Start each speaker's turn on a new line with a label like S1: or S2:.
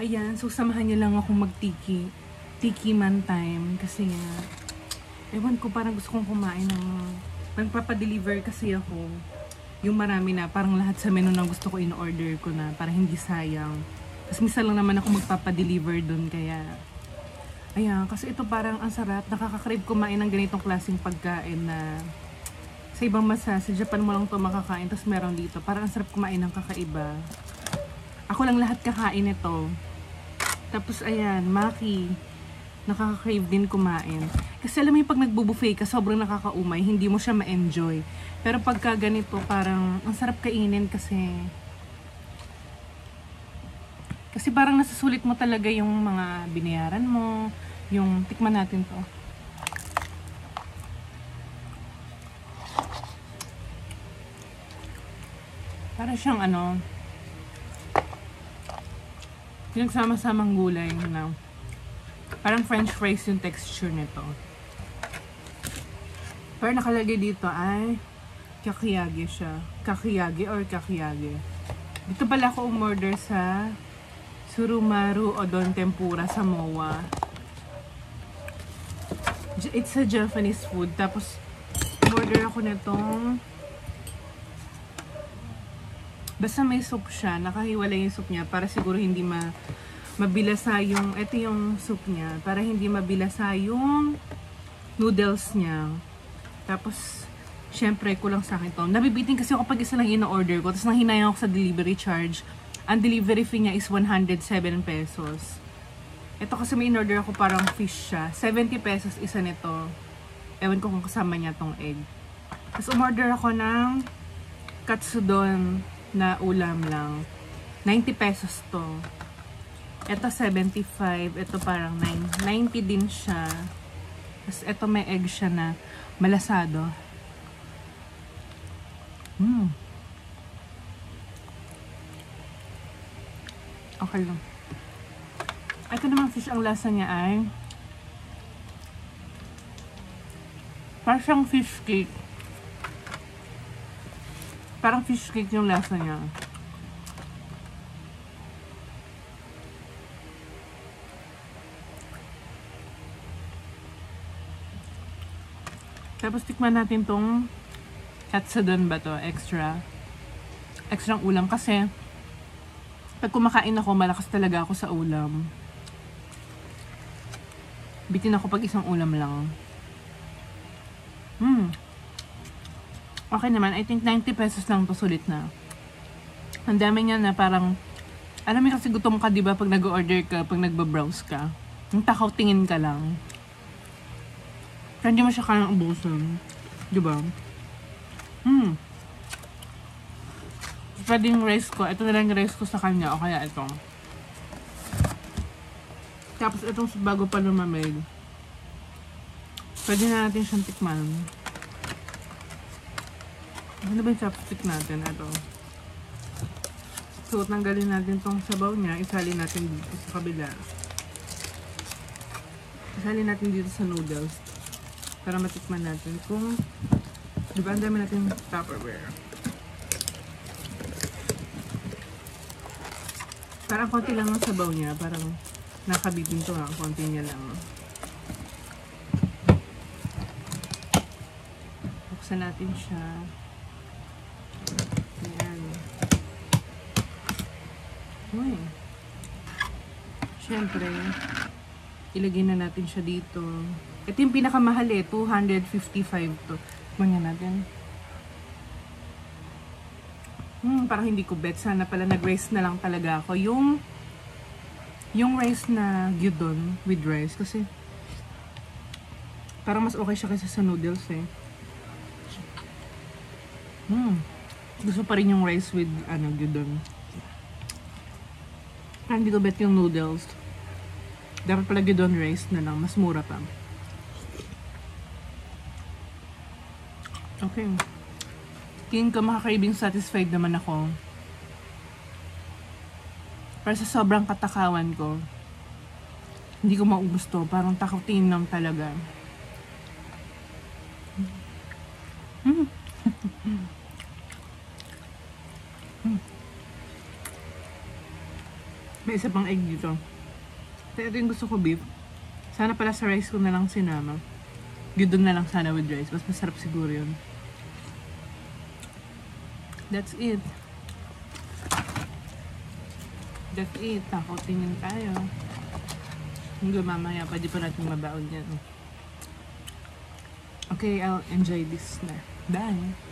S1: Ayan, so samahan niyo lang ako mag-tiki. Tiki man time. Kasi ewan ko, parang gusto kong kumain ng... Magpapadeliver kasi ako. Yung marami na, parang lahat sa menu na gusto ko in-order ko na. Para hindi sayang. Tapos minsan lang naman ako magpapadeliver dun. Kaya, ayan, kasi ito parang ang sarap. Nakaka-crave kumain ng ganitong klaseng pagkain na... Sa ibang bansa, sa Japan mo lang ito makakain. Tapos meron dito. Parang ang sarap kumain ng kakaiba. Ako lang lahat kakain ito. Tapos ayan, maki. Nakaka-crave din kumain. Kasi alam mo yung pag nagbo-buffet ka, sobrang nakakaumay. Hindi mo siya ma-enjoy. Pero pagka ganito, parang ang sarap kainin kasi... Kasi parang nasasulit mo talaga yung mga binayaran mo. Yung tikman natin to. Para siyang ano... Yung sama-samang gulay na parang french fries yung texture nito. Pero nakalagay dito ay kakiyage siya. Kakiyage or kakiyage. Dito pala ako umorder sa Surumaru Odon Tempura sa MOA. It's a Japanese food. Tapos umorder ako nitong basta may soup siya, nakahiwalay yung soup niya para siguro hindi mabilasa yung, ito yung soup niya, para hindi mabilasa yung noodles niya. Tapos, syempre, kulang sa akin to. Nabibitin kasi ako pag isa lang in-order ko, tapos nanghinayang ako sa delivery charge. Ang delivery fee niya is 107 pesos. Ito kasi may in-order ako parang fish siya. 70 pesos isa nito. Ewan ko kung kasama niya tong egg. Tapos umorder ako ng katsudon na ulam lang. 90 pesos to. Ito 75. Ito parang 90 din siya. Tapos ito may egg siya na malasado. Okay lang. Ito naman fish, ang lasa niya ay parang siyang fish cake. Parang fish cake yung lasa niya. Tapos tikman natin tong katsudon ba to? Extra ulam kasi pag kumakain ako, malakas talaga ako sa ulam. Bitin ako pag isang ulam lang. Okay naman, I think 90 pesos lang to, sulit na. Ang dami niya na parang, alam mo kasi gutom ka diba pag nag-order ka, pag nagbabrowse ka. Yung takaw tingin ka lang. Kaya hindi mo siya kayang ubusin. Diba? Pwede yung rice ko, ito na lang yung rice ko sa kanya, o kaya ito. Tapos itong bago pa lumamig. Pwede na natin siyang tikman. Ano ba yung chopstick natin? Ito. So, tanggalin natin tong sabaw niya. Isali natin dito sa kabila. Isali natin dito sa noodles. Para matikman natin kung... Diba, ang dami natin Tupperware. Parang konti lang ang sabaw niya. Parang nakabitin to ha. Konti niya lang. Buksan natin siya. Ayan. Uy. Siyempre, ilagay na natin siya dito. Ito yung pinakamahal eh. 255 to. Tingnan natin. Parang hindi ko bet. Sana pala nag-rice na lang talaga ako. Yung rice na gyudon with rice. Kasi parang mas okay siya kaysa sa noodles eh. Gusto pa rin yung rice with gyudon. Parang hindi ko bet yung noodles. Dapat pala gyudon rice na lang. Mas mura pa. Okay. Tingin ko makaka-craving satisfied naman ako. Pero sa sobrang katakawan ko, hindi ko maubos to. Parang takaw-tingin lang talaga. May isa pang egg dito. Pero ito yung gusto ko, beef. Sana pala sa rice ko na lang sinama. Doon na lang sana with rice. Mas masarap siguro yun. That's it. That's it. Ako, tingin tayo. Hanggang mamaya, pwede pa natin mabaon yan. Okay, I'll enjoy this na. Bye!